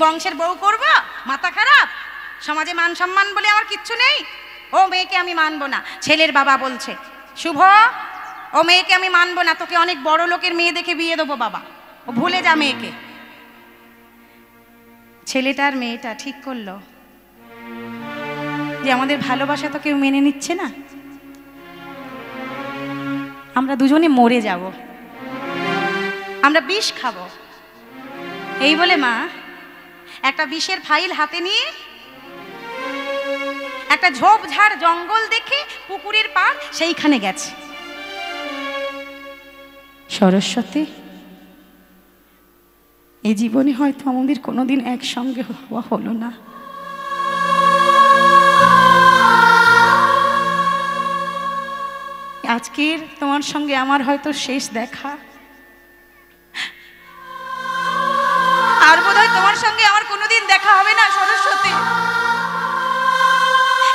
বংশের বউ করব? মাথা খারাপ? সমাজে মান সম্মান বলে আমার কিচ্ছু নেই? ও মেয়েকে আমি মানবো না। ছেলের বাবা বলছে, শুভ ও মেয়েকে আমি মানবো না, তোকে অনেক বড় লোকের মেয়ে দেখে বিয়ে দেবো বাবা, ও ভুলে যা মেয়েকে। ছেলেটার মেয়েটা ঠিক করলো যে আমাদের ভালোবাসা তো কেউ মেনে নিচ্ছে না, আমরা দুজনে মরে যাব, আমরা বিষ খাবো। এই বলে মা একটা বিষের ফাইল হাতে নিয়ে একটা ঝোপঝাড় জঙ্গল দেখে পুকুরের পাড় সেইখানে গেছে। সরস্বতী, এই জীবনে হয়তো আমাদের কোনোদিন একসঙ্গে হওয়া হলো না, আজকের তোমার সঙ্গে আমার হয়তো শেষ দেখা, আর বোধহয় তোমার সঙ্গে আমার কোনোদিন দেখা হবে না। সরস্বতী,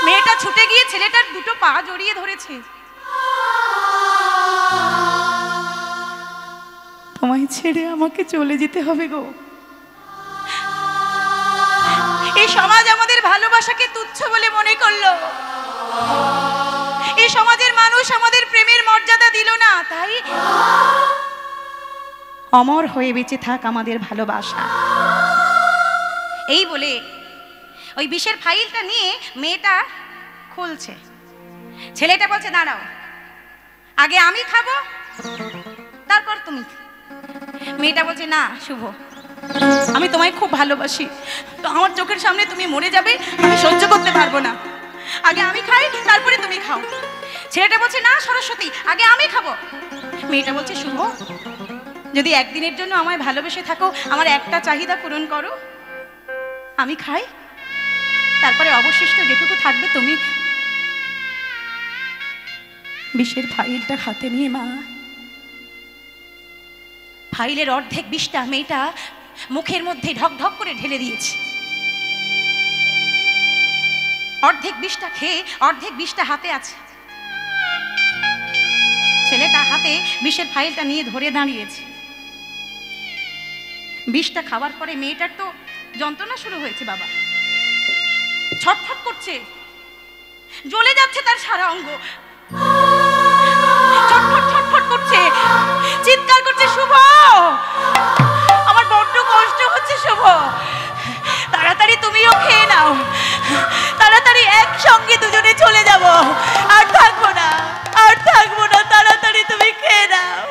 মেয়েটা ছুটে গিয়ে ছেলেটার দুটো পা জড়িয়ে ধরেছে। তোমায় ছেড়ে আমাকে চলে যেতে হবে গো। এই সমাজ আমাদের ভালোবাসাকে তুচ্ছ বলে মনে করলো, এই সমাজের মানুষ আমাদের প্রেমের মর্যাদা দিল না, তাই অমর হয়ে বেঁচে থাক আমাদের ভালোবাসা। এই বলে ওই বিষের ফাইলটা নিয়ে মেয়েটা খুলছে। ছেলেটা বলছে, দাঁড়াও, আগে আমি খাবো তারপর তুমি। মেয়েটা বলছে, না শুভ, আমি তোমায় খুব ভালোবাসি, তো আমার চোখের সামনে তুমি মরে যাবে আমি সহ্য করতে পারবো না, আগে আমি খাই তারপরে তুমি খাও। ছেলেটা বলছে, না সরস্বতী, আগে আমি খাবো। মেয়েটা বলছে, শুভ, যদি একদিনের জন্য আমায় ভালোবেসে থাকো, আমার একটা চাহিদা পূরণ করো, আমি খাই, তারপরে অবশিষ্ট যেটুকু থাকবে তুমি। বিষের ফাইলটা হাতে নিয়ে মা ফাইলের অর্ধেক বিষটা মেয়েটা মুখের মধ্যে ঢক ঢক করে ঢেলে দিয়েছে। অর্ধেক বিষটা খেয়ে অর্ধেক বিষটা হাতে আছে। ছেলেটা হাতে বিষের ফাইলটা নিয়ে ধরে দাঁড়িয়েছে। বিষটা খাওয়ার পরে মেয়েটার তো যন্ত্রণা শুরু হয়েছে বাবা, ছটফট করছে, জ্বলে যাচ্ছে তার সারা অঙ্গ, ছটফট ছটফট করছে, চিৎকার করছে, শুভ আমার বড্ড কষ্ট হচ্ছে, শুভ তাড়াতাড়ি তুমিও খেয়ে নাও, তাড়াতাড়ি একসঙ্গে দুজনে চলে যাব, আর থাকবো না, আর থাকবো না, তাড়াতাড়ি তুমি খেয়ে নাও।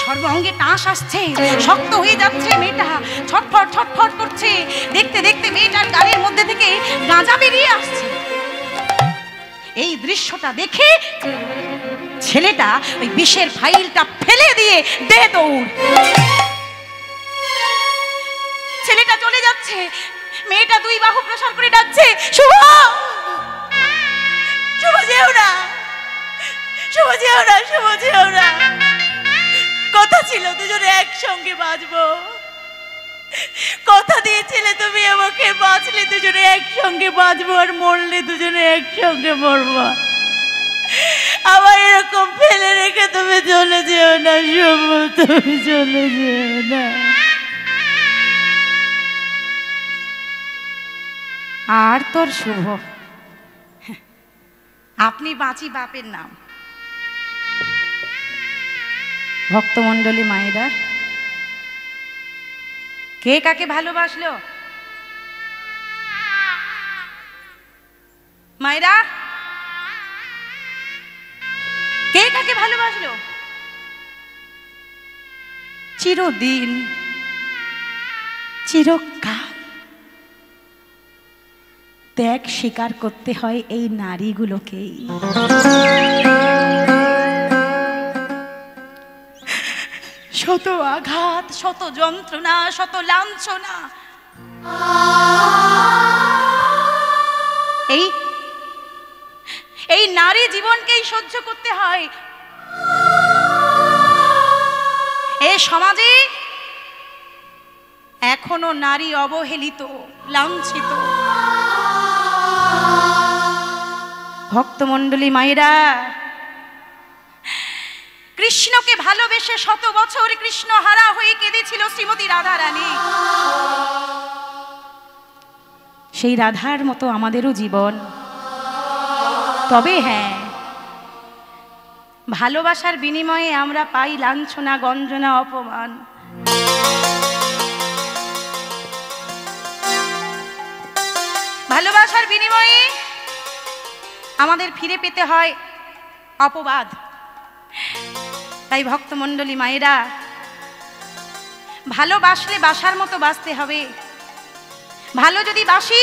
সর্বাঙ্গে টাস আসছে, শক্ত হয়ে যাচ্ছে, মেয়েটা ছটফট ছটফট করছে। দেখতে দেখতে মেয়েটার গালের মধ্যে থেকে গাঁজা বেরিয়ে আসছে। এই দৃশ্যটা দেখে ছেলেটা ওই বিষের ফাইলটা ফেলে দিয়ে দে দৌড়। ছেলেটা চলে যাচ্ছে, মেয়েটা দুই বাহু প্রসার করে ডাকছে, শুভ, শুভ যেও না, শুভ যেও না, শুভ যেও না, কথা ছিল দুজনে একসঙ্গে বাঁচবো, কথা দিয়েছিলে তুমি আমাকে, বাঁচলে দুজনে একসঙ্গে বাঁচবো, আর মরলে দুজনে একসঙ্গে মরবো, আবার এরকম ফেলে রেখে তুমি চলে যেও না, শুভ, তুমি চলে যেও না। আর তোর শুভ, আপনি বাঁচি বাপের নাম। ভক্তমণ্ডলী মায়েরা, কে কাকে ভালোবাসলো? মায়েরা, কে কাকে ভালোবাসলো? চিরদিন, চিরকাল ত্যাগ স্বীকার করতে হয় এই নারীগুলোকেই। শত আঘাত, শত যন্ত্রণা, শত লাঞ্ছনা, এই নারী জীবনকেই সহ্য করতে হয়। এই সমাজে এখনো নারী অবহেলিত, লাঞ্ছিত। ভক্তমণ্ডলী মায়েরা, কৃষ্ণকে ভালোবেসে শত বছর কৃষ্ণ হারা হয়ে কেঁদেছিল শ্রীমতী রাধা রানী। সেই রাধার মতো আমাদেরও জীবন। তবে হ্যাঁ, ভালোবাসার বিনিময়ে আমরা পাই লাঞ্ছনা, গঞ্জনা, অপমান। ভালোবাসার বিনিময়ে আমাদের ফিরে পেতে হয় অপবাদ। তাই ভক্তমণ্ডলী মায়েরা, ভালোবাসলে বাসার মতো বাসতে হবে। ভালো যদি বাসি,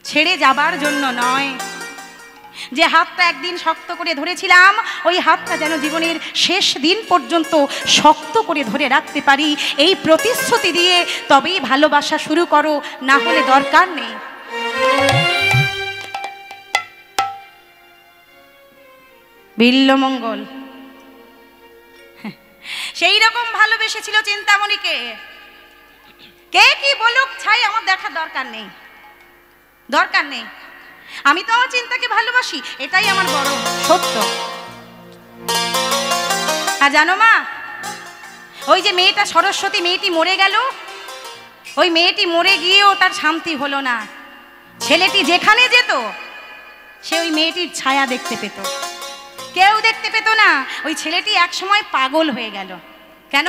ছেড়ে যাবার জন্য নয়। যে হাতটা একদিন শক্ত করে ধরেছিলাম, ওই হাতটা যেন জীবনের শেষ দিন পর্যন্ত শক্ত করে ধরে রাখতে পারি, এই প্রতিশ্রুতি দিয়ে তবেই ভালোবাসা শুরু করো, না হলে দরকার নেই। বিল্লমঙ্গল সেই রকম ভালোবেসেছিল চিন্তামণিকে। কে কি বলুক ছাই, আমার দেখার দরকার নেই, দরকার নেই। আমি তো আমার চিন্তাকে ভালোবাসি, এটাই আমার বড় সত্য। আর জানো মা, ওই যে মেয়েটা সরস্বতী, মেয়েটি মরে গেল, ওই মেয়েটি মরে গিয়েও তার শান্তি হলো না। ছেলেটি যেখানে যেত, সে ওই মেয়েটির ছায়া দেখতে পেত। কেউ দেখতে পেত না। ওই ছেলেটি একসময় পাগল হয়ে গেল। কেন?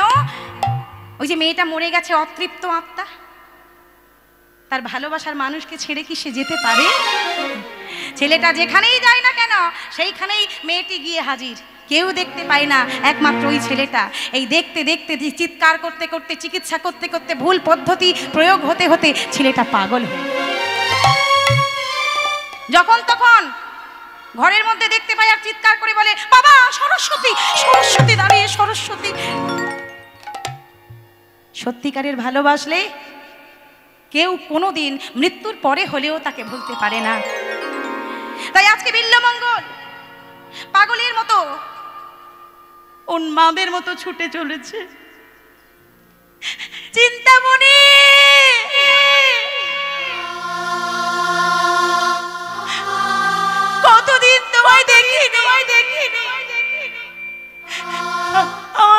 ওই যে মেয়েটা মরে গেছে, অতৃপ্ত আত্মা, তার ভালোবাসার মানুষকে ছেড়ে কি সে যেতে পারে? ছেলেটা যেখানেই যায় না কেন, সেইখানেই মেয়েটি গিয়ে হাজির। কেউ দেখতে পায় না, একমাত্র ওই ছেলেটা। এই দেখতে দেখতে, চিৎকার করতে করতে, চিকিৎসা করতে করতে, ভুল পদ্ধতি প্রয়োগ হতে হতে ছেলেটা পাগল হয়ে, যখন তখন ঘরের মধ্যে দেখতে পায় আর চিৎকার করে বলে, বাবা সরস্বতী, সরস্বতী দাঁড়িয়ে, সরস্বতী। সত্যিকারের ভালোবাসলে কেউ কোনোদিন মৃত্যুর পরে হলেও তাকে ভুলতে পারে না। তাই আজকে বিল্লমঙ্গল পাগলের মতো, উন্মাদের মতো ছুটে চলেছে। চিন্তামণি, কতদিন তোমায় দেখিনি,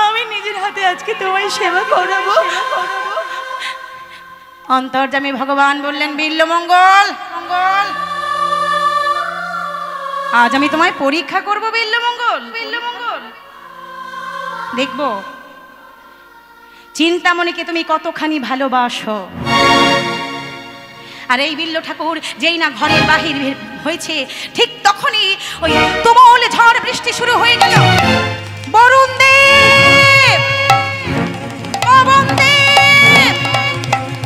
আমি নিজের হাতে আজকে তোমায় সেবা করাবো। অন্তর্যামী ভগবান বললেন, বিল্লমঙ্গল, মঙ্গল, আজ আমি তোমায় পরীক্ষা করব বিল্লমঙ্গল। বিল্লমঙ্গল, দেখব চিন্তামণিকে তুমি কতখানি ভালোবাসো। আর এই বিল্ল ঠাকুর যেই না ঘরের বাহির হয়েছে, ঠিক তখনই ওই তুমুল ঝড় বৃষ্টি শুরু হয়ে গেল। বরুণ দেব, পবন দেব,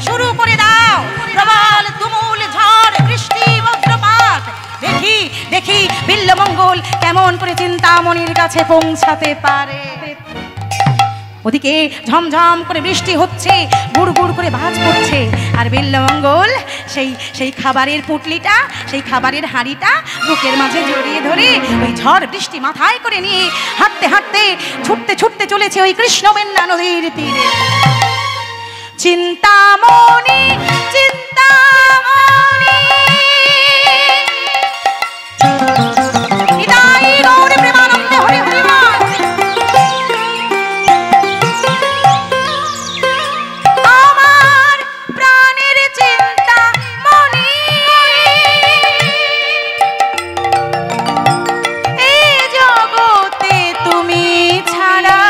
শুরু করে দাও প্রবল তুমুল ঝড় বৃষ্টি, বজ্রপাত। দেখি দেখি বিল্লমঙ্গল কেমন করে চিন্তামণির কাছে পৌঁছাতে পারে। ওদিকে ঝমঝম করে বৃষ্টি হচ্ছে, গুড় গুড় করে বাজ পড়ছে, আর বিল্লমঙ্গল সেই খাবারের পুটলিটা, সেই খাবারের হাঁড়িটা বুকের মাঝে জড়িয়ে ধরে ওই ঝড় বৃষ্টি মাথায় করে নিয়ে হাঁটতে হাঁটতে, ছুটতে ছুটতে চলেছে ওই কৃষ্ণবেন্না নদীর তীরে। চিন্তামণি, চিন্তামণি, নিতাই গৌর প্রেমানন্দে হরি হরি বল। আমার প্রাণের চিন্তামণি, এই জগতে তুমি ছাড়া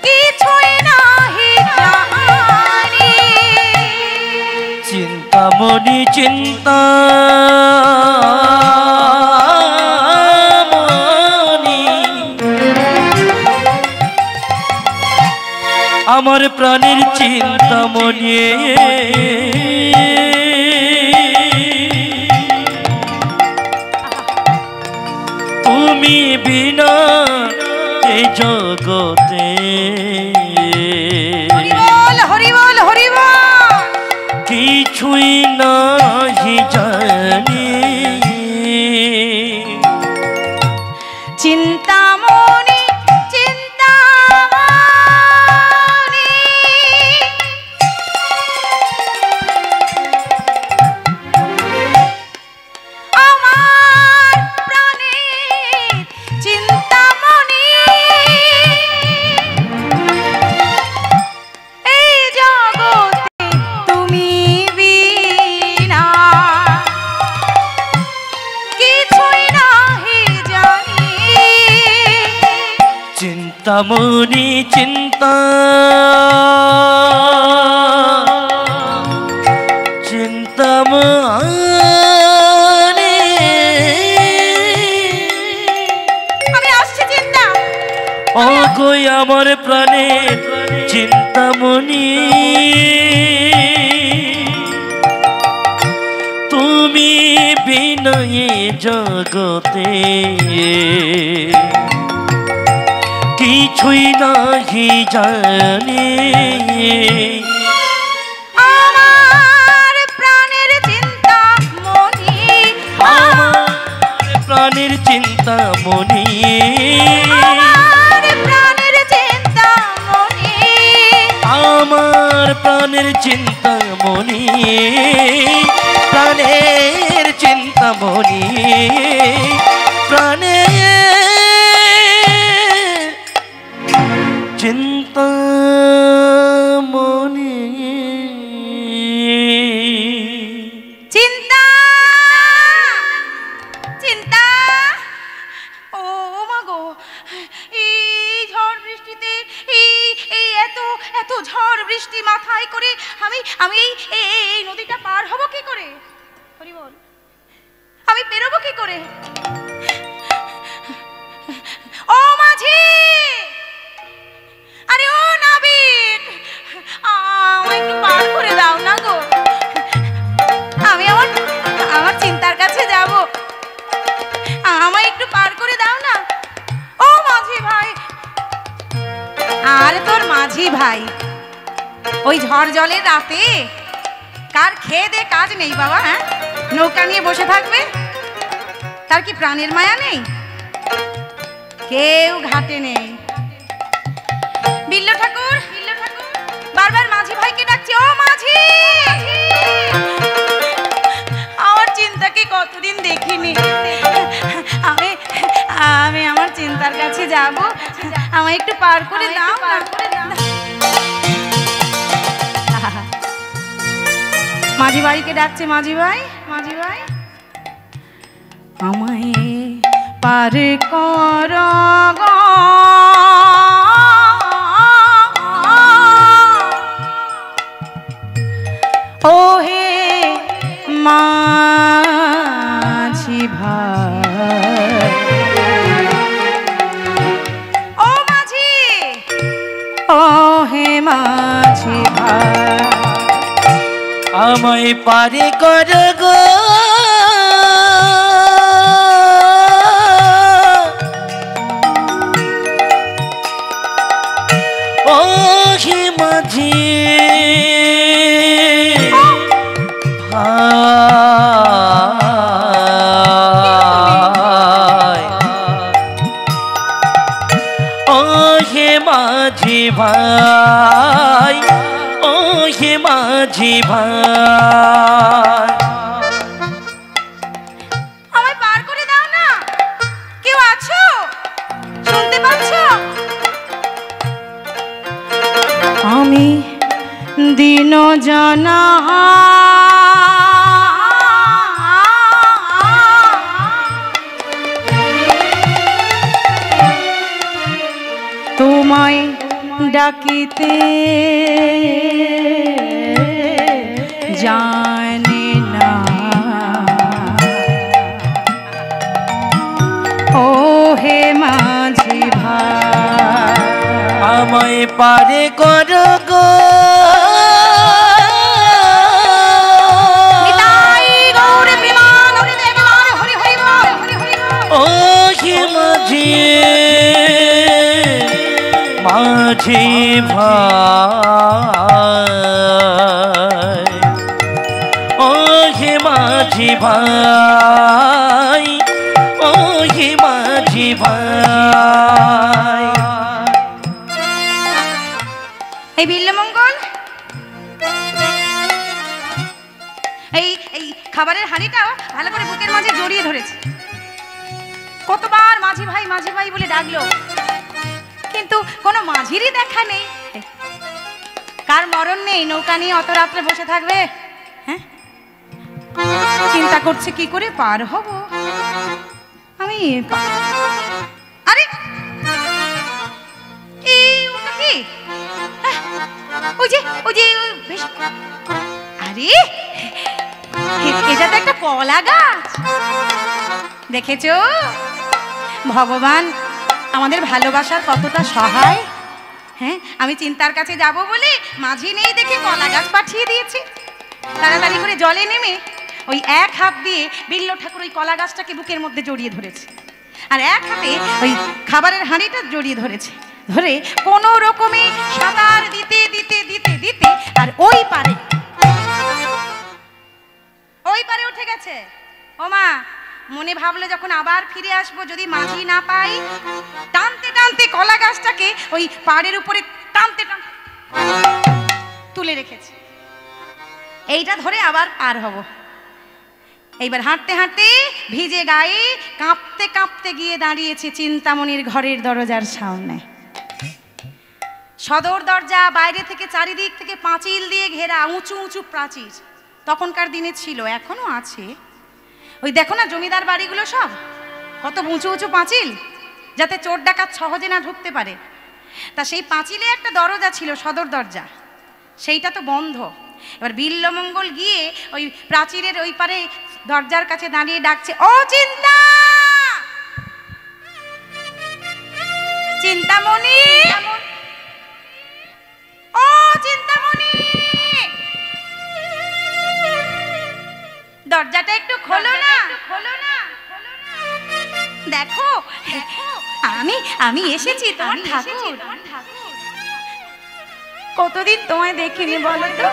কিছুই নাহি জানি। চিন্তামণি, চিন্তামণি, আমার প্রাণের চিন্তামণি, তুমি বিনা এই জগতে হরি বল, হরি বল, হরি বল। কিছুই নাহি জানি। চিন্তামণি, চিন্তামণি, আমার প্রাণের চিন্তামণি চিন্তা চিন্তামণি আমি আসছি চিন্তা। ও কই আমার প্রাণের চিন্তামণি তুমি বিনা এ জগতে কিছুই নাহি জানি। আমার প্রাণের চিন্তা মনি, আমার প্রাণের চিন্তামণি, আমার প্রাণের চিন্তা মনি, আমার প্রাণের চিন্তামণি, প্রাণের চিন্তামণি, প্রাণের চিন্তামণি। চিন্তা চিন্তা ও মা গো, এই ঝড় বৃষ্টিতে এই এই এত এত ঝড় বৃষ্টি মাথায় করে আমি আমি এই নদীটা পার হব কি করে? হরি বল, আমি পেরোবো কি করে? ও মাঝি, আরে ও নাবিক, আমায় একটু পার করে দাও না গো, আমি আমার আমার চিন্তার কাছে যাব, আমায় একটু পার করে দাও না। ও মাঝি ভাই, আর তোর মাঝি ভাই ওই ঝড় জলের রাতে কার খেয়ে দে কাজ নেই বাবা, হ্যাঁ নৌকা নিয়ে বসে থাকবে, তার কি প্রাণের মায়া নেই? কেউ ঘাটে নেই। বিল্ল ঠাকুর বারবার মাঝি ভাইকে ডাকছে, ও মাঝি, আমার চিন্তাকে কতদিন দেখিনি, আমি আমি আমার চিন্তার কাছে যাব, আমায় একটু পার করে দাও না। মাঝি ভাইকে ডাকছে, মাঝি ভাই, মাঝি ভাই আমায় পার কর গো, ও হে মাঝি ভাই, ও মাঝি, ও হে মাঝি ভাই আমায় পারে কর গো, ও হে মাঝি ভাই, ও হে মাঝি ভাই, ও হে মাঝি ভাই, আমায় পার করে দাও না, কেউ আছো? শুনতে পাচ্ছো? আমি দিন জানা তোমায় ডাকিতে জানে না, ও হে মাঝি ভাই আমায় পারে কর গো, নিতাই গৌর প্রেমানন্দে একবার হরি হরি বল, হরি হরি বল। ও হে মাঝি মাঝি ভাই, ও হে মাঝি ভাই, ও হে মাঝি ভাই। এই বিল্লমঙ্গল, এই এই খাবারের হাঁড়িটা ভালো করে বুকের মাঝে জড়িয়ে ধরেছে, কতবার মাঝি ভাই বলে ডাকলো, কিন্তু কোনো মাঝিরই দেখা নেই। কার মরণ নেই নৌকা নিয়ে অত রাত্রে বসে থাকবে, হ্যাঁ চিন্তা করছে কি করে পার হব আমি। আরে ওই যে বেশ, আরে এটা তো একটা কলা গাছ। দেখেছো ভগবান আমাদের ভালোবাসার কতটা সহায়। হ্যাঁ, আমি চিন্তার কাছে যাব বলে মাঝি নেই দেখে কলা গাছ পাঠিয়ে দিয়েছে। তাড়াতাড়ি করে জলে নেমে ওই এক হাত দিয়ে বিল্ল ঠাকুর ওই কলা গাছটাকে বুকের মধ্যে জড়িয়ে ধরেছে, আর এক হাতে ওই খাবারের হাঁড়িটা জড়িয়ে ধরেছে। ধরে কোনো রকমে সাঁতার দিতে দিতে দিতে দিতে আর ওই পারে উঠে গেছে। ও মা, মনে ভাবলো যখন আবার ফিরে আসবো যদি মাঝি না পাই, টানতে টানতে কলা গাছটাকে ওই পাড়ের উপরে টানতে টানতে তুলে রেখেছে। এইটা ধরে আবার পার হব। এইবার হাঁটতে হাঁটতে ভিজে গায়ে কাঁপতে কাঁপতে গিয়ে দাঁড়িয়েছে চিন্তামণির ঘরের দরজার সামনে। সদর দরজা, বাইরে থেকে চারিদিক থেকে পাঁচিল দিয়ে ঘেরা, উঁচু উঁচু প্রাচীর। তখনকার দিনে ছিল, এখনো আছে। ওই দেখো না জমিদার বাড়িগুলো সব কত উঁচু উঁচু পাঁচিল, যাতে চোর ডাকাত সহজে না ঢুকতে পারে। তা সেই পাঁচিলে একটা দরজা ছিল, সদর দরজা, সেইটা তো বন্ধ। এবার বিল্লমঙ্গল গিয়ে ওই প্রাচীরের ওই পারে দরজার কাছে দাঁড়িয়ে ডাকছে, ও চিন্তা, চিন্তামণি, ও চিন্তামণি, দরজাটা একটু খোলো না, দেখো আমি এসেছি তোমার ঠাকুর। কতদিন তোমায় দেখিনি বলো তো,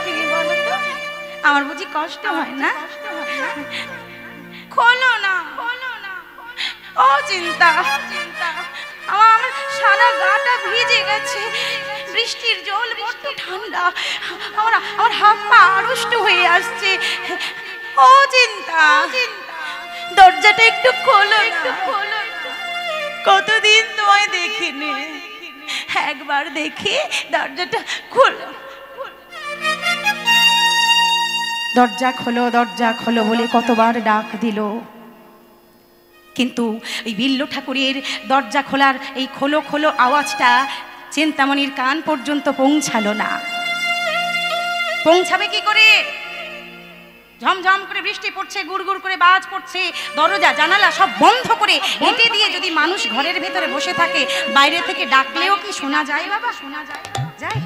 আমার বুঝি কষ্ট হয় না? খোলো না, ও চিন্তা, আমার সারা গাটা ভিজে গেছে, বৃষ্টির জল বড্ড ঠান্ডা, আমার হাত পা আড়ষ্ট হয়ে আসছে। ও চিন্তা, দরজাটা একটু খোলো, একটু খোলো। কতদিন তোমায় দেখিনি, একবার দেখে দরজাটা খোলো। দরজা খোলো, দরজা খোলো বলে কতবার ডাক দিল, কিন্তু ওই বিল্ল ঠাকুরের দরজা খোলার এই খোলো খোলো আওয়াজটা চিন্তামণির কান পর্যন্ত পৌঁছালো না। পৌঁছাবে কি করে? ঝমঝম করে বৃষ্টি পড়ছে, গুড়গুড় করে বাজ পড়ছে, দরজা জানালা সব বন্ধ করে হেঁটে দিয়ে যদি মানুষ ঘরের ভেতরে বসে থাকে, বাইরে থেকে ডাকলেও কি শোনা যায় বাবা? শোনা যায়? যায়।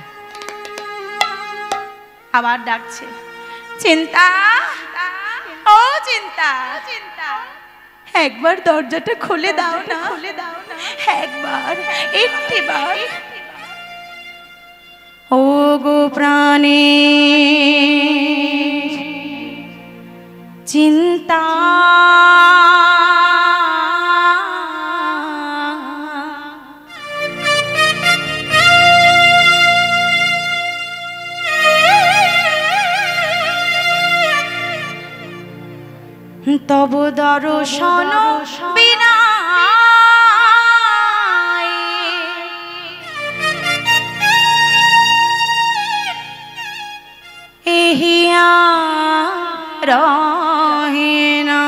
আবার ডাকছে, চিন্তা, ও চিন্তা, একবার দরজাটা খুলে দাও না, একবার, একটিবার। ও গো প্রাণে চিন্তা, তব দর্শন বিনা এহিয়া রহে না।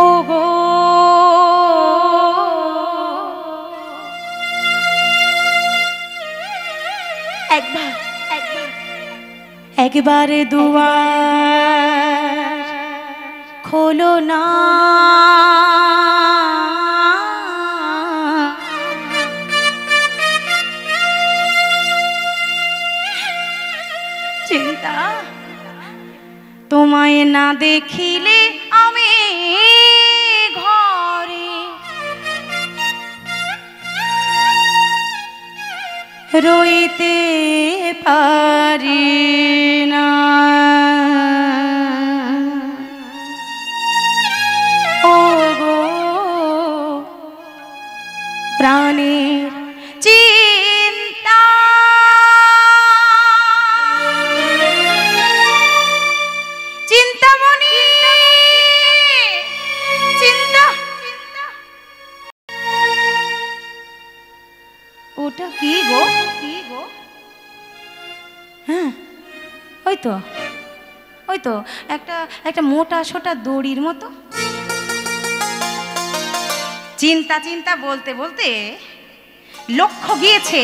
ও গো একবার দুয়ার খোলো না, চিন্তা, তোমায় না দেখিলে আমি ঘরে রইতে পারি না। ও গো প্রাণের চিন্তা, চিন্তামণি, চিন্তা, ওটা কি গো? হ্যাঁ ওই তো ওই তো একটা একটা মোটা সোটা দড়ির মতো। চিন্তা চিন্তা বলতে বলতে লক্ষ্য গিয়েছে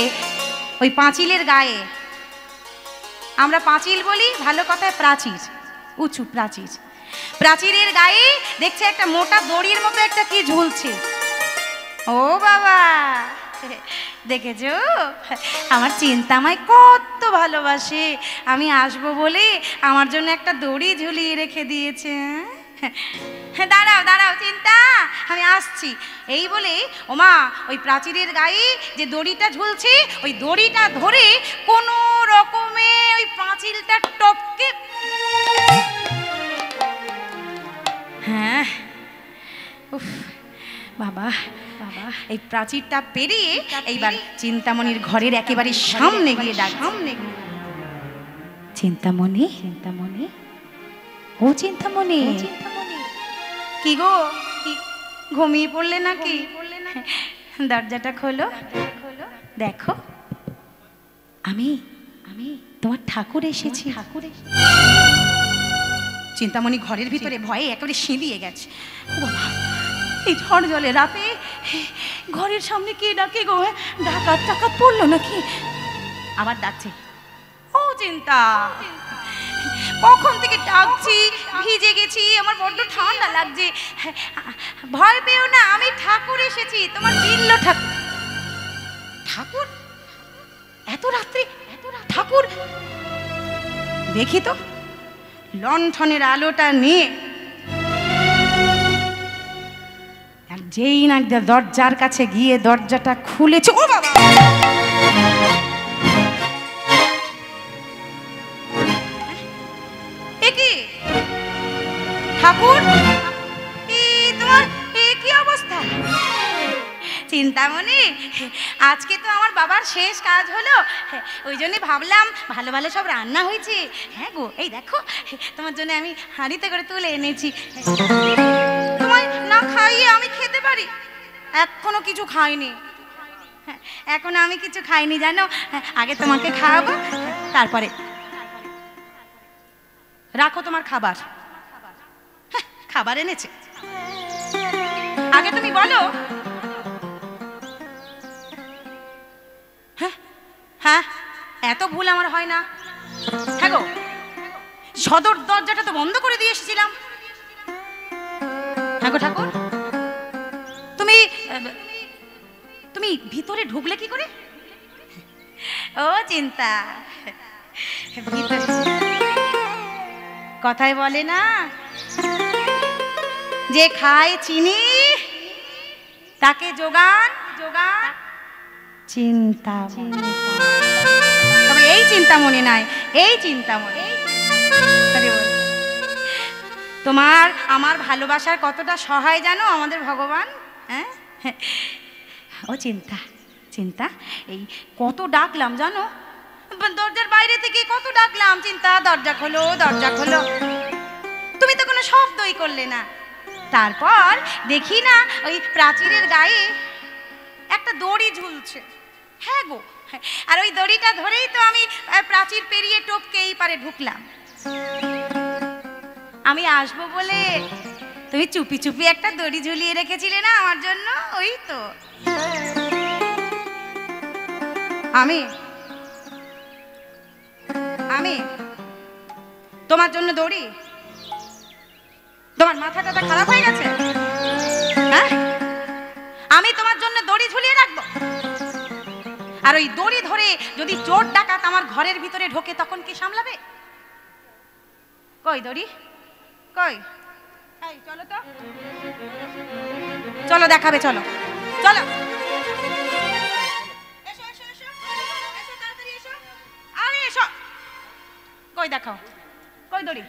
ওই পাঁচিলের গায়ে। আমরা পাঁচিল বলি, ভালো কথায় প্রাচীর, উঁচু প্রাচীর। প্রাচীরের গায়ে দেখছে একটা মোটা দড়ির মতো একটা কি ঝুলছে। ও বাবা, দেখেছো আমার চিন্তাময় কত ভালোবাসে, আমি আসবো বলে আমার জন্য একটা দড়ি ঝুলিয়ে রেখে দিয়েছে। হ্যাঁ, দাঁড়াও দাঁড়াও চিন্তা, আমি আসছি। এই বলে ওমা ওই প্রাচীরের গায়ে যে দড়িটা ঝুলছে ওই দড়িটা ধরে কোনো রকমে ওই পাঁচিলটা টপকে, হ্যাঁ উফ বাবা বাবা, এই প্রাচীরটা পেরিয়ে এইবার চিন্তামণির ঘরের একেবারে সামনে গিয়ে ডাক, সামনে গিয়ে, চিন্তামণি, চিন্তামণি, ও চিন্তামণি, কি গো ঘুমিয়ে পড়লে নাকি? দরজাটা খোলো, দেখো আমি আমি তোমার ঠাকুর এসেছি। ঠাকুর চিন্তামণি ঘরের ভিতরে ভয়ে একেবারে সিঁদিয়ে গেছে। বাবা, এই ঝড় জলে রাতে ঘরের সামনে কে ডাকে গো? ডাকাত টাকাত পড়লো নাকি? আবার ডাকছে, ও চিন্তা, কখন থেকে ডাকছি, ভিজে গেছি, আমার বড্ড ঠান্ডা লাগছে। ভয় পেও না, আমি ঠাকুর এসেছি, তোমার বিল্ল ঠাকুর। ঠাকুর? এত রাত্রে ঠাকুর? দেখি তো লণ্ঠনের আলোটা নিয়ে, আর যেই না দরজার কাছে গিয়ে দরজাটা খুলেছে, ও বাবা, ঠাকুর তোমার কি অবস্থা? চিন্তামণি, আজকে তো আমার বাবার শেষ কাজ হলো, ওই জন্য ভাবলাম ভালো ভালো সব রান্না হয়েছে। হ্যাঁ গো, এই দেখো তোমার জন্য আমি হাঁড়িতে করে তুলে এনেছি। তোমায় না খাইয়ে আমি খেতে পারি? এখনো কিছু খাইনি, এখনো আমি কিছু খাইনি জানো। আগে তোমাকে খাওয়াবো, তারপরে রাখো তোমার খাবার। খাবার এনেছে, আগে তুমি বলো। হ্যাঁ, এত ভুল আমার হয় না। হ্যাঁ গো, সদর দরজাটা তো বন্ধ করে দিয়ে এসেছিলাম। হ্যাঁ গো ঠাকুর, তুমি তুমি ভিতরে ঢুকলে কি করে? ও চিন্তা, কথায় বলে না, যে খায় চিনি তাকে যোগান যোগান চিন্তা। তবে এই চিন্তামণি নাই, এই চিন্তামণি। তোমার আমার ভালোবাসার কতটা সহায় জানো আমাদের ভগবান। হ্যাঁ, ও চিন্তা, চিন্তা, এই কত ডাকলাম জানো, দরজার বাইরে থেকে কত ডাকলাম, চিন্তা দরজা খোলো, দরজা খোলো, তুমি তো কোনো শব্দই করলে না। তারপর দেখি না ওই প্রাচীরের গায়ে একটা দড়ি ঝুলছে। হ্যাঁ গো, আর ওই দড়িটা ধরেই তো আমি প্রাচীর পেরিয়ে টপকে এই পারে ঢুকলাম। আমি আসবো বলে তুমি চুপি চুপি একটা দড়ি ঝুলিয়ে রেখেছিলে না আমার জন্য, ওই তো আমি আমি তোমার জন্য দড়ি। তোমার মাথাটা খারাপ হয়ে গেছে? হ্যাঁ, আমি তোমার জন্য দড়ি ঝুলিয়ে রাখবো, আর ওই দড়ি ধরে যদি চোর ডাকাত আমার ঘরের ভিতরে ঢোকে তখন কি সামলাবে? কই দড়ি কই? এই চলো তো, চলো দেখাবে, চলো চলো, এসো এসো এসো এসো, তাড়াতাড়ি এসো, আরে এসো। কই দেখাও, কই দড়ি,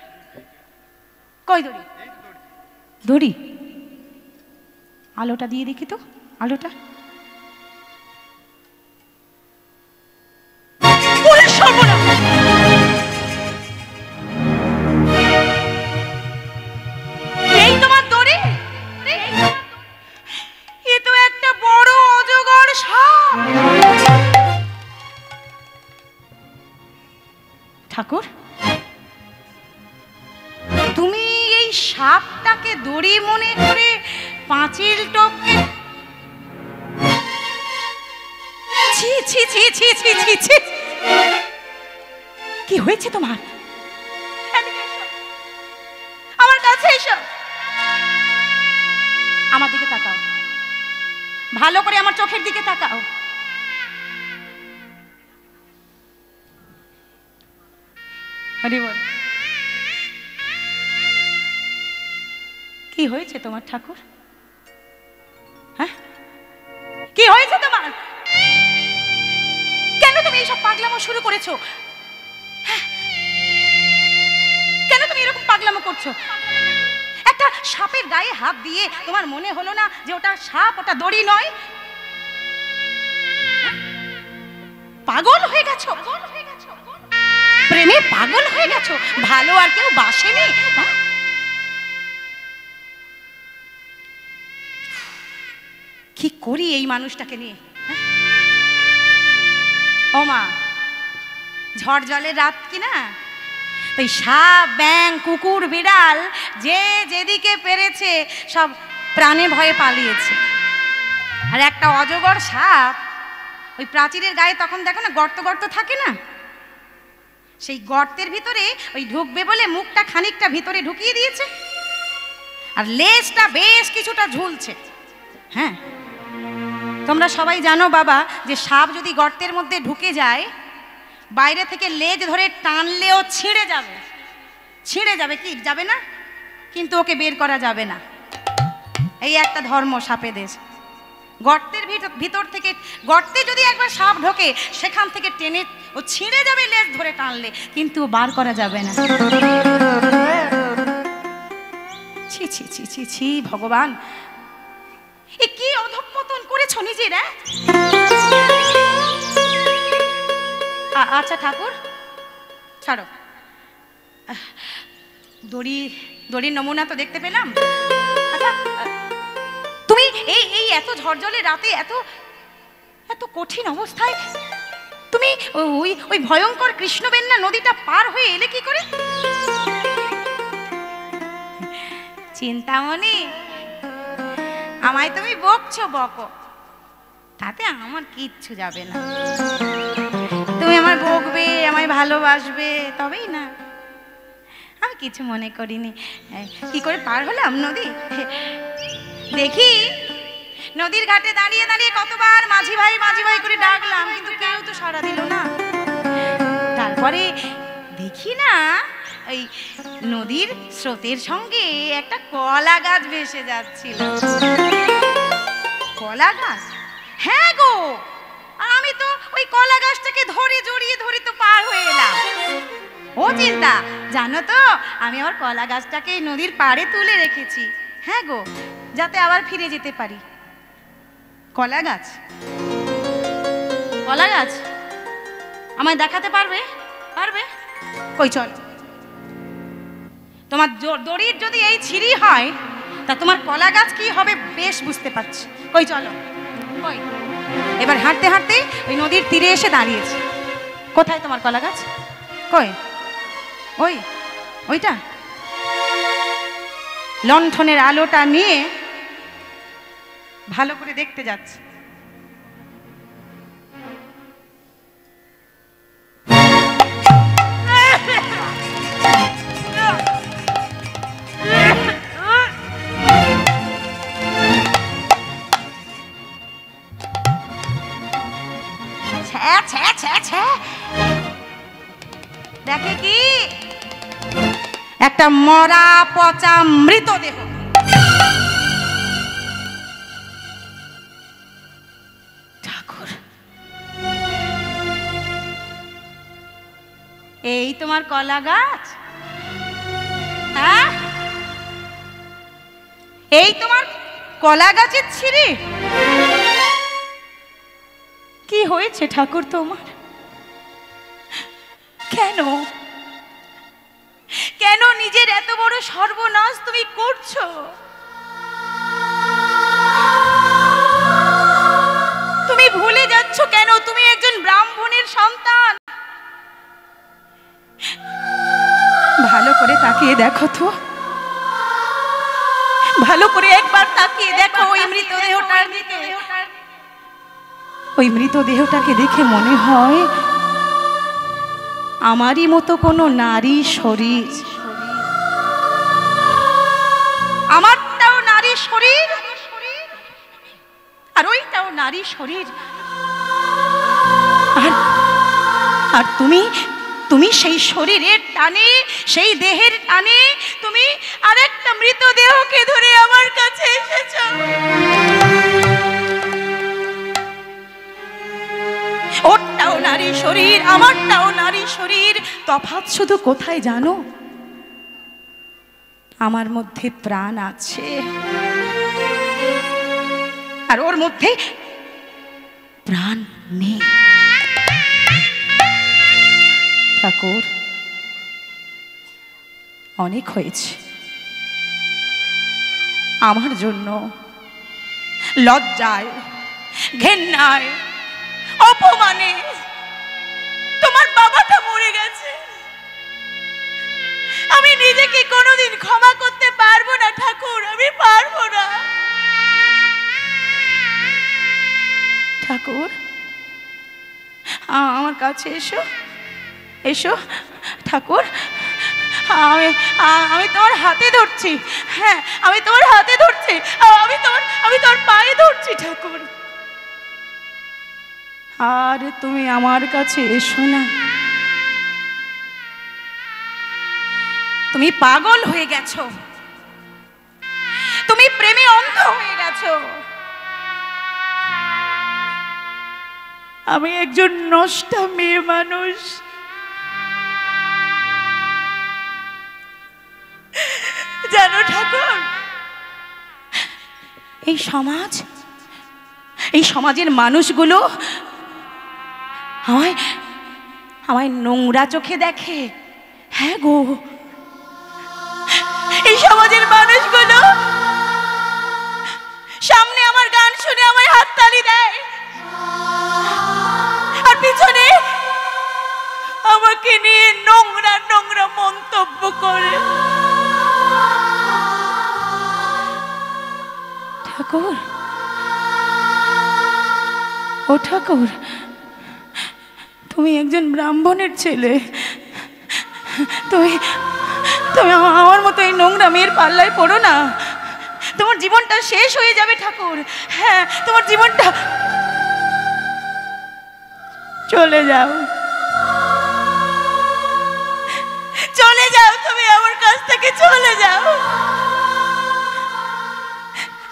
কই দড়ি? দড়ি, আলোটা দিয়ে দেখি তো, আলোটা। এই তোমার দড়ি? এ তো একটা বড় অজগর সাপ। ঠাকুর, এই সাপটাকে দড়ি মনে করে পাঁচিল টপকে, ছি ছি ছি ছি ছি ছি ছি। কি হয়েছে তোমার? আমার কাছে এসো, আমার দিকে তাকাও, ভালো করে আমার চোখের দিকে তাকাও। হরি বল। কি হয়েছে তোমার ঠাকুর? হ্যাঁ, কি হয়েছে তোমার? কেন তুমি এইসব পাগলামো শুরু করেছো? কেন তুমি এরকম পাগলামো করছো? একটা সাপের গায়ে হাত দিয়ে তোমার মনে হলো না যে ওটা সাপ, ওটা দড়ি নয়? পাগল হয়ে গেছো, প্রেমে পাগল হয়ে গেছো। ভালো আর কেউ বাসেনি? কি করি এই মানুষটাকে নিয়ে? ও মা, ঝড় জলের রাত কি না, ওই সাপ, ব্যাঙ, কুকুর, বিড়াল যে যেদিকে পেরেছে সব প্রাণে ভয়ে পালিয়েছে। আর একটা অজগর সাপ ওই প্রাচীরের গায়ে তখন দেখো না গর্ত গর্ত থাকে না, সেই গর্তের ভিতরে ওই ঢুকবে বলে মুখটা খানিকটা ভিতরে ঢুকিয়ে দিয়েছে, আর লেজটা বেশ কিছুটা ঝুলছে। হ্যাঁ, তোমরা সবাই জানো বাবা যে সাপ যদি গর্তের মধ্যে ঢুকে যায়, বাইরে থেকে লেজ ধরে টানলেও ছিঁড়ে যাবে। ছিঁড়ে যাবে কি যাবে না, কিন্তু ওকে বের করা যাবে না। এই একটা ধর্ম সাপেদের। গর্তের ভিতর থেকে, গর্তে যদি একবার সাপ ঢোকে সেখান থেকে টেনে ও ছিঁড়ে যাবে লেজ ধরে টানলে, কিন্তু বার করা যাবে না। ছি ছি ছি ছি ছি ভগবান, এ কি অধঃপতন করেছো নিজের। আচ্ছা ঠাকুর ছাড়ো, দড়ির নমুনা তো দেখতে পেলাম। আচ্ছা তুমি এই এত ঝড়জলে রাতে এত এত কঠিন অবস্থায় তুমি ওই ভয়ঙ্কর কৃষ্ণবেন্না নদীটা পার হয়ে এলে কি করে? চিন্তামণি, আমায় তুমি বকছো বকো, তাতে আমার কিচ্ছু যাবে না। তুমি আমায় বকবে, আমায় ভালোবাসবে, তবেই না। আমি কিছু মনে করিনি। কি করে পার হলাম নদী? দেখি নদীর ঘাটে দাঁড়িয়ে দাঁড়িয়ে কতবার মাঝি ভাই মাঝি ভাই করে ডাকলাম, কিন্তু কেউ তো সাড়া দিল না। তারপরে দেখি না ওই নদীর স্রোতের সঙ্গে একটা কলা গাছ ভেসে যাচ্ছিল। কলা গাছ? হ্যাঁ গো, আমি তো ওই কলা গাছটাকে ধরে জড়িয়ে ধরে তো পার হয়ে এলাম। ও চিন্তা, জানো তো আমি আমার কলা গাছটাকে নদীর পাড়ে তুলে রেখেছি। হ্যাঁ গো, যাতে আবার ফিরে যেতে পারি। কলা গাছ, কলা গাছ আমায় দেখাতে পারবে? পারবে? কই চল, তোমার দড়ির যদি এই ছিঁড়ি হয় তা তোমার কলা গাছ কি হবে বেশ বুঝতে পারছি। কই চলো, কই। এবার হাঁটতে হাঁটতে ওই নদীর তীরে এসে দাঁড়িয়েছে। কোথায় তোমার কলা গাছ? কই? ওই ওইটা। লণ্ঠনের আলোটা নিয়ে ভালো করে দেখতে যাচ্ছে। দেখে কি একটা মরা পচা মৃতদেহ। ঠাকুর, এই তোমার কলা গাছ? হ্যাঁ, এই তোমার কলা গাছের ছিঁড়ি? কি হয়েছে ঠাকুর তোমার? কেন কেন নিজের এত বড় সর্বনাশ তুমি করছো? তুমি ভুলে যাচ্ছ কেন তুমি একজন ব্রাহ্মণের সন্তান? ভালো করে তাকিয়ে দেখো তো, ভালো করে একবার তাকিয়ে দেখো ওই মৃতদেহটার দিকে। ওই মৃতদেহটাকে দেখে মনে হয় আমারই মতো কোনো নারী শরীর, আমারটাও নারী শরীর আর ওইটাও নারী শরীর। আর তুমি তুমি সেই শরীরের টানে, সেই দেহের টানে তুমি আরেকটা মৃতদেহকে ধরে আমার কাছে এসেছো। ওরটাও নারী শরীর, আমারটাও নারী শরীর, তফাৎ শুধু কোথায় জানো? আমার মধ্যে প্রাণ আছে আর ওর মধ্যে প্রাণ নেই। ঠাকুর, অনেক হয়েছে আমার জন্য। লজ্জায়, ঘেন্নায়, অপমানে তোমার বাবাটা মরে গেছে। আমি নিজেকে কোনোদিন ক্ষমা করতে পারবো না ঠাকুর, আমি পারবো না। ঠাকুর, আমার কাছে এসো, এসো ঠাকুর। আমি তোমার হাতে ধরছি, হ্যাঁ আমি তোমার হাতে ধরছি, আমি তোমার পায়ে ধরছি ঠাকুর। আর তুমি আমার কাছে এসো না। তুমি পাগল হয়ে গেছো, তুমি প্রেমে অন্ধ হয়ে গেছো। আমি একজন নষ্টা মেয়ে মানুষ। জানো ঠাকুর, এই সমাজ, এই সমাজের মানুষগুলো আমায় নোংরা চোখে দেখে। হ্যাঁ গো, এই সমাজের মানুষগুলো সামনে আমার গান শুনে আমায় হাততালি দেয় আর পিছনে আমাকে নিয়ে নোংরা নোংরা মন্তব্য করে। ঠাকুর, ও ঠাকুর, তুমি একজন ব্রাহ্মণের ছেলে, তুমি তুমি আমার মতো এই নোংরা মেয়ের পাল্লায় পড়ো না। তোমার জীবনটা শেষ হয়ে যাবে ঠাকুর। হ্যাঁ, তোমার জীবনটা চলে যাও, চলে যাও, তুমি আমার কাছ থেকে চলে যাও।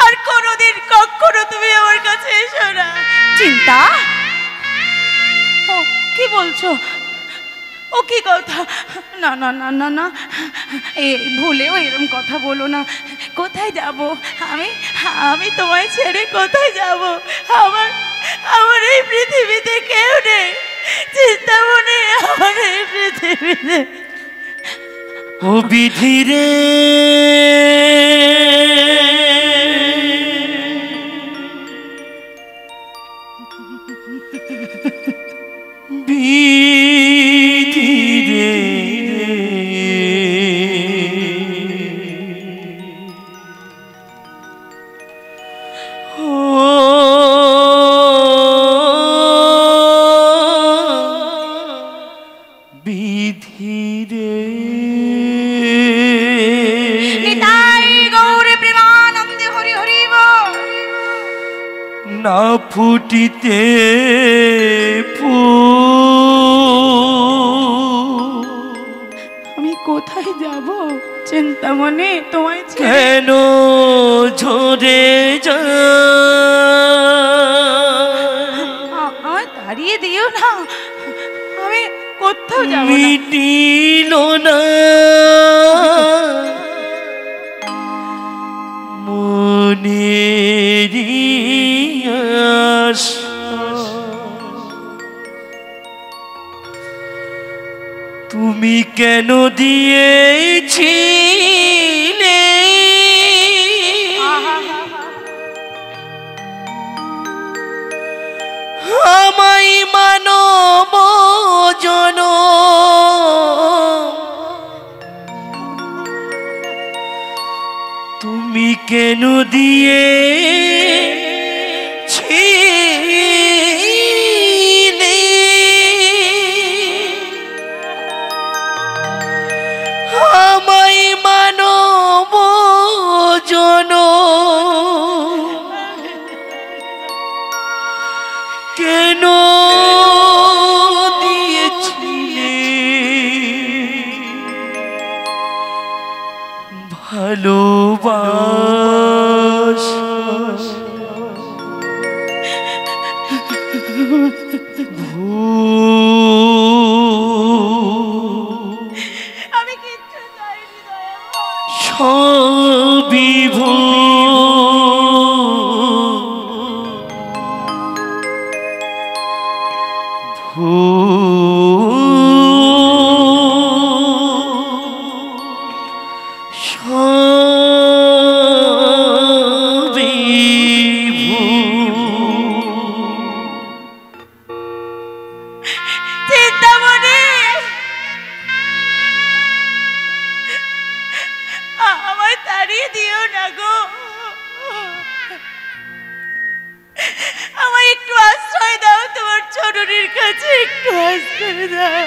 আর কোনোদিন কখনো তুমি আমার কাছে এসো না। চিন্তা, ও কি বলছো? ও কি কথা? না না না না না, ভুলেও এরকম কথা বলো না। কোথায় যাব আমি? আমি তোমায় ছেড়ে কোথায় যাব? আমার এই পৃথিবীতে কেউ নেই। চিন্তামণি, আমার এই পৃথিবীতে। ও বিধি রে, বিধি রে, বিধি রে, নিতাই গৌর প্রেমানন্দে হরি হরি বল। না ফুটিতে আমি কোথায় যাব চিন্তামণি তোমায় ছেড়ে? কেন ঝরে আমায় তাড়িয়ে দিও না, আমি কোথাও যাব না। মিটিল না মনেরি আশা, তুমি কেন দিয়েছিলে আমায় মানব জনম? তুমি কেন দিয়ে আমায় মানব জন কেন দিয়েছিলে ভালোবাসা আমি কিচ্ছু চাইনি সবই চিন্তামণি, আমায় তাড়িয়ে দিও না গো, আমায় একটু আশ্রয় দাও, তোমার চরণের কাছে একটু আশ্রয় দাও,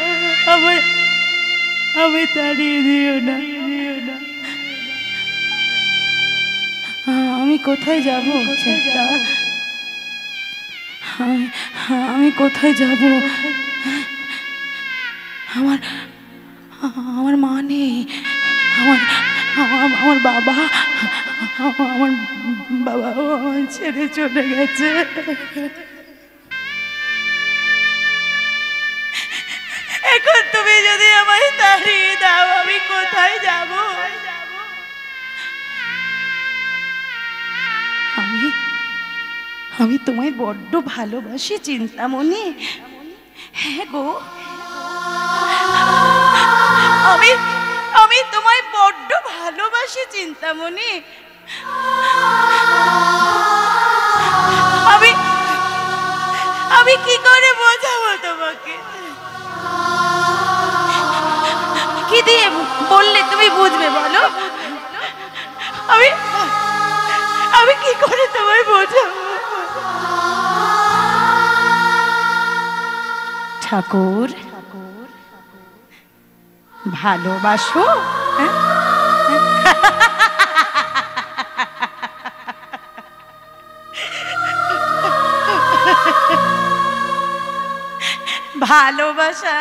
আমায় তাড়িয়ে দিও না। আমি কোথায় যাব? আমি কোথায় যাব? আমার মা নেই, আমার বাবা আমায় ছেড়ে চলে গেছে। এখন তুমি যদি আমায় তাড়িয়ে দাও, আমি কোথায় যাব? আমি তোমায় বড্ড ভালোবাসি চিন্তামণি। হ্যাঁ গো, আমি তোমায় বড্ড ভালোবাসি চিন্তামণি। আমি কি করে বোঝাবো তোমাকে? কি দিয়ে বললে তুমি বুঝবে বলো? আমি কি করে তোমায় বোঝাবো? ঠাকুর, ভালোবাসো? ভালোবাসা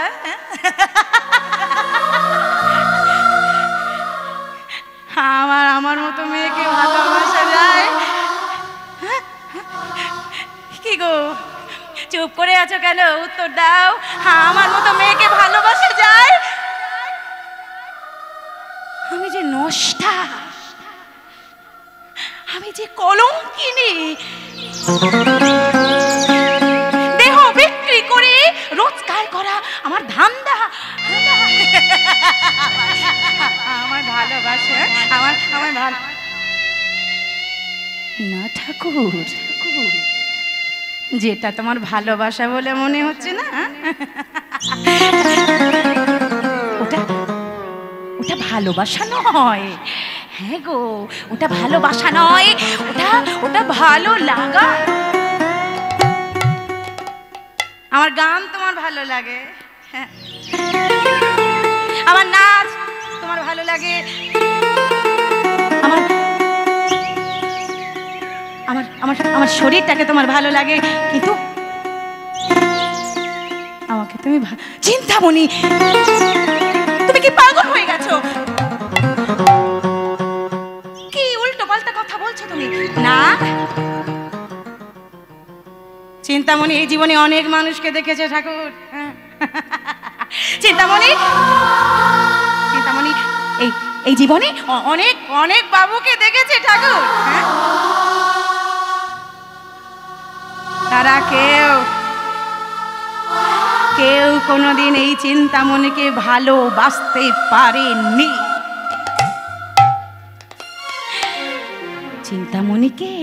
আমার মতো মেয়েকে ভালোবাসা যায়? কি গো, চুপ করে আছো কেন? উত্তর দাও। আমার মতো মেয়েকে ভালোবাসা যায়? আমি যে নষ্টা, আমি যে কলঙ্কিনী, দেহ বিক্রি করে রোজগার করা আমার ধান্দা। আমার ভালোবাসা, আমার ভালো না ঠাকুর, যেটা তোমার ভালোবাসা বলে মনে হচ্ছে না, ওটা ভালোবাসা নয়। হ্যাঁ গো, ওটা ভালোবাসা নয়, ওটা ভালো লাগা। আমার গান তোমার ভালো লাগে, আমার নাচ তোমার ভালো লাগে, আমার শরীরটাকে তোমার ভালো লাগে, কিন্তু আমাকে তুমি চিন্তামণি, তুমি কি পাগল হয়ে গেছো? কি উল্টো পাল্টা কথা বলছো তুমি? না চিন্তামণি এই জীবনে অনেক মানুষকে দেখেছে ঠাকুর। চিন্তামণি এই জীবনে অনেক অনেক বাবুকে দেখেছে ঠাকুর। তারা কেউ কোনোদিন এই চিন্তামণিকে ভালোবাসতে পারেনি। চিন্তামণিকে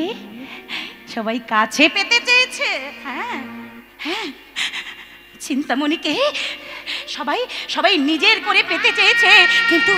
সবাই কাছে পেতে চেয়েছে। হ্যাঁ, চিন্তামণিকে সবাই নিজের করে পেতে চেয়েছে, কিন্তু